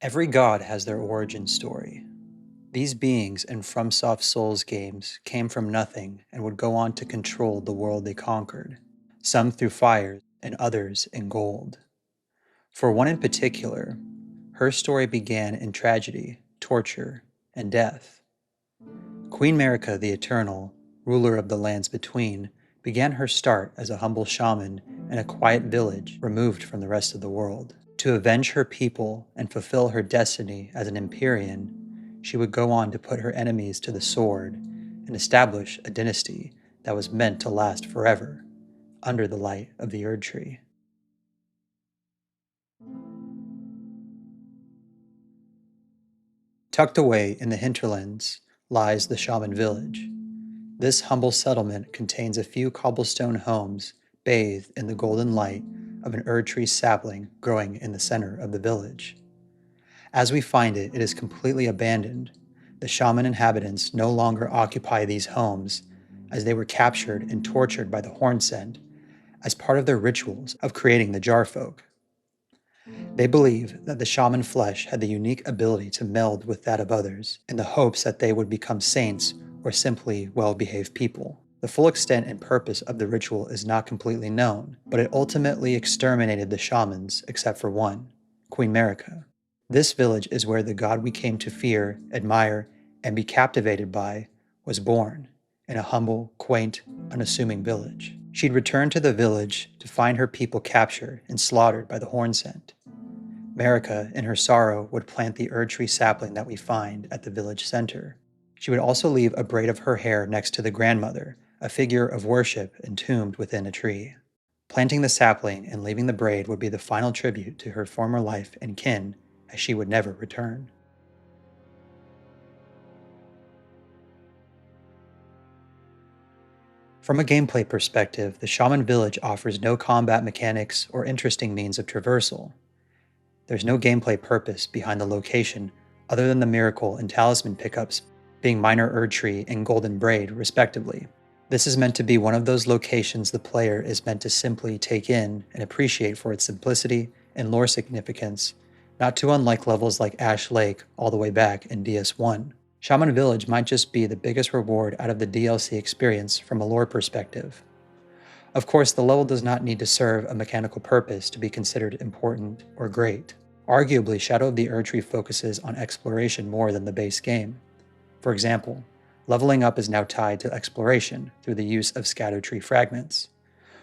Every god has their origin story. These beings in FromSoft Souls games came from nothing and would go on to control the world they conquered, some through fire and others in gold. For one in particular, her story began in tragedy, torture, and death. Queen Marika the Eternal, ruler of the lands between, began her start as a humble shaman in a quiet village removed from the rest of the world. To avenge her people and fulfill her destiny as an Empyrean, she would go on to put her enemies to the sword and establish a dynasty that was meant to last forever under the light of the Erd Tree. Tucked away in the hinterlands lies the Shaman village. This humble settlement contains a few cobblestone homes bathed in the golden light of an Erd Tree sapling growing in the center of the village. As we find it, it is completely abandoned. The Shaman inhabitants no longer occupy these homes as they were captured and tortured by the Hornsent as part of their rituals of creating the Jarfolk. They believe that the shaman flesh had the unique ability to meld with that of others in the hopes that they would become saints or simply well-behaved people. The full extent and purpose of the ritual is not completely known, but it ultimately exterminated the shamans except for one, Queen Marika. This village is where the god we came to fear, admire, and be captivated by was born, in a humble, quaint, unassuming village. She'd returned to the village to find her people captured and slaughtered by the Hornsent. Marika, in her sorrow, would plant the Erd Tree sapling that we find at the village center. She would also leave a braid of her hair next to the grandmother, a figure of worship entombed within a tree. Planting the sapling and leaving the braid would be the final tribute to her former life and kin, as she would never return. From a gameplay perspective, the Shaman Village offers no combat mechanics or interesting means of traversal. There's no gameplay purpose behind the location other than the miracle and talisman pickups being Minor Erd Tree and Golden Braid, respectively. This is meant to be one of those locations the player is meant to simply take in and appreciate for its simplicity and lore significance, not too unlike levels like Ash Lake all the way back in DS1. Shaman Village might just be the biggest reward out of the DLC experience from a lore perspective. Of course, the level does not need to serve a mechanical purpose to be considered important or great. Arguably, Shadow of the Erdtree focuses on exploration more than the base game. For example, leveling up is now tied to exploration through the use of Scatter Tree fragments.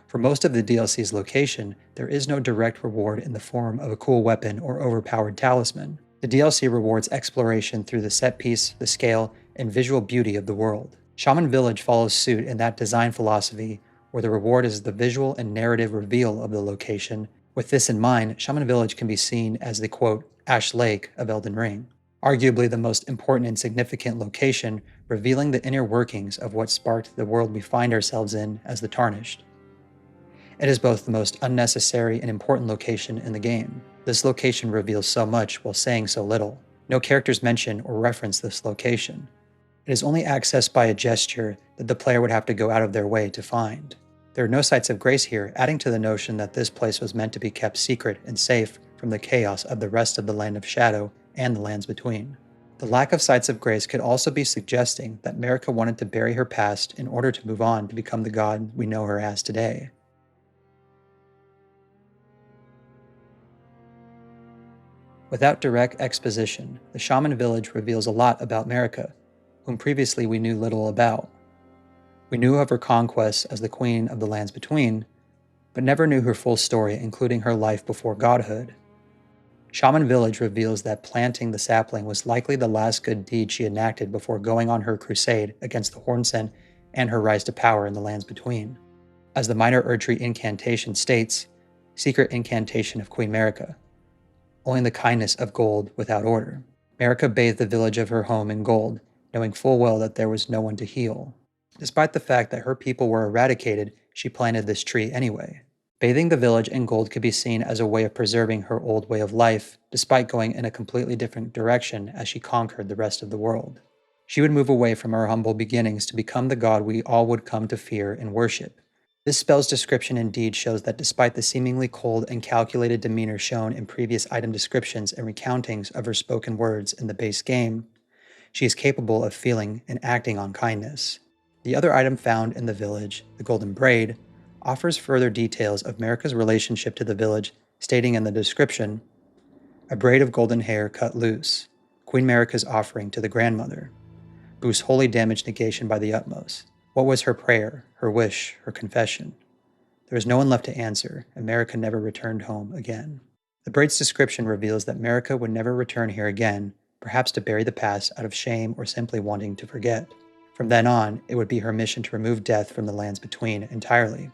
For most of the DLC's location, there is no direct reward in the form of a cool weapon or overpowered talisman. The DLC rewards exploration through the set piece, the scale, and visual beauty of the world. Shaman Village follows suit in that design philosophy, where the reward is the visual and narrative reveal of the location. With this in mind, Shaman Village can be seen as the, quote, Ash Lake of Elden Ring, arguably the most important and significant location, revealing the inner workings of what sparked the world we find ourselves in as the Tarnished. It is both the most unnecessary and important location in the game. This location reveals so much while saying so little. No characters mention or reference this location. It is only accessed by a gesture that the player would have to go out of their way to find. There are no sites of grace here, adding to the notion that this place was meant to be kept secret and safe from the chaos of the rest of the Land of Shadow and the lands between. The lack of sites of grace could also be suggesting that Marika wanted to bury her past in order to move on to become the god we know her as today. Without direct exposition, the Shaman Village reveals a lot about Marika, whom previously we knew little about. We knew of her conquests as the Queen of the Lands Between, but never knew her full story, including her life before godhood. Shaman Village reveals that planting the sapling was likely the last good deed she enacted before going on her crusade against the Hornsent and her rise to power in the Lands Between. As the Minor Erdtree incantation states, secret incantation of Queen Marika, only the kindness of gold without order. Marika bathed the village of her home in gold, knowing full well that there was no one to heal. Despite the fact that her people were eradicated, she planted this tree anyway. Bathing the village in gold could be seen as a way of preserving her old way of life, despite going in a completely different direction as she conquered the rest of the world. She would move away from her humble beginnings to become the god we all would come to fear and worship. This spell's description indeed shows that despite the seemingly cold and calculated demeanor shown in previous item descriptions and recountings of her spoken words in the base game, she is capable of feeling and acting on kindness. The other item found in the village, the Golden Braid, offers further details of Marika's relationship to the village, stating in the description, "A braid of golden hair cut loose, Queen Marika's offering to the grandmother. Boosts holy damage negation by the utmost. What was her prayer, her wish, her confession? There was no one left to answer, and Marika never returned home again." The braid's description reveals that Marika would never return here again, perhaps to bury the past out of shame or simply wanting to forget. From then on, it would be her mission to remove death from the lands between entirely.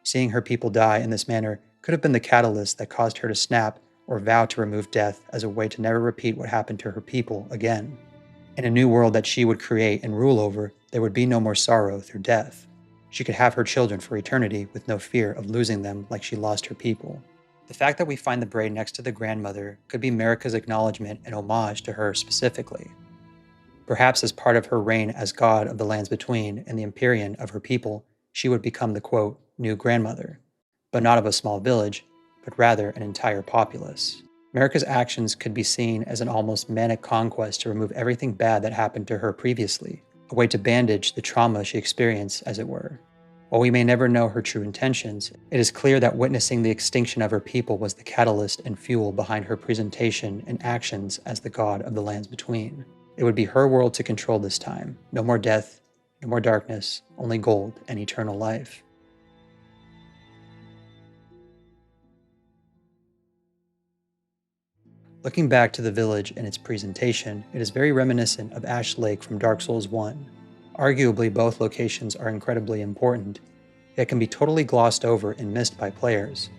Seeing her people die in this manner could have been the catalyst that caused her to snap or vow to remove death as a way to never repeat what happened to her people again. In a new world that she would create and rule over, there would be no more sorrow through death. She could have her children for eternity with no fear of losing them like she lost her people. The fact that we find the braid next to the grandmother could be Marika's acknowledgement and homage to her specifically. Perhaps as part of her reign as god of the lands between and the Empyrean of her people, she would become the quote, new grandmother, but not of a small village, but rather an entire populace. Marika's actions could be seen as an almost manic conquest to remove everything bad that happened to her previously, a way to bandage the trauma she experienced, as it were. While we may never know her true intentions, it is clear that witnessing the extinction of her people was the catalyst and fuel behind her presentation and actions as the god of the lands between. It would be her world to control this time. No more death, no more darkness, only gold and eternal life. Looking back to the village and its presentation, it is very reminiscent of Ash Lake from Dark Souls 1. Arguably, both locations are incredibly important, yet can be totally glossed over and missed by players.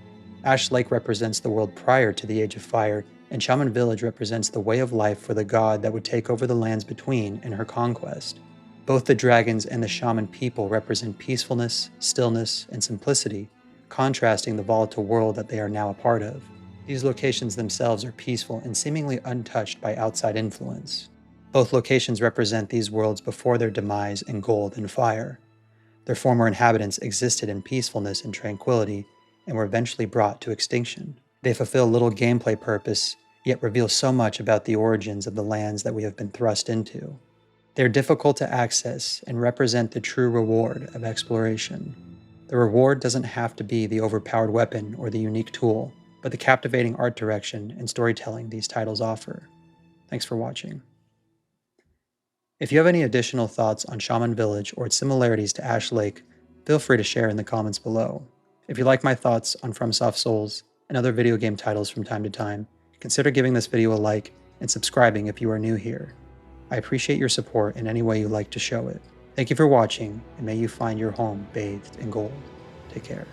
Ash Lake represents the world prior to the Age of Fire, and Shaman Village represents the way of life for the god that would take over the lands between in her conquest. Both the dragons and the shaman people represent peacefulness, stillness, and simplicity, contrasting the volatile world that they are now a part of. These locations themselves are peaceful and seemingly untouched by outside influence. Both locations represent these worlds before their demise in gold and fire. Their former inhabitants existed in peacefulness and tranquility and were eventually brought to extinction. They fulfill little gameplay purpose, yet reveal so much about the origins of the lands that we have been thrust into. They are difficult to access and represent the true reward of exploration. The reward doesn't have to be the overpowered weapon or the unique tool, but the captivating art direction and storytelling these titles offer. Thanks for watching. If you have any additional thoughts on Shaman Village or its similarities to Ash Lake, feel free to share in the comments below. If you like my thoughts on FromSoft Souls and other video game titles from time to time, consider giving this video a like and subscribing if you are new here. I appreciate your support in any way you like to show it. Thank you for watching, and may you find your home bathed in gold. Take care.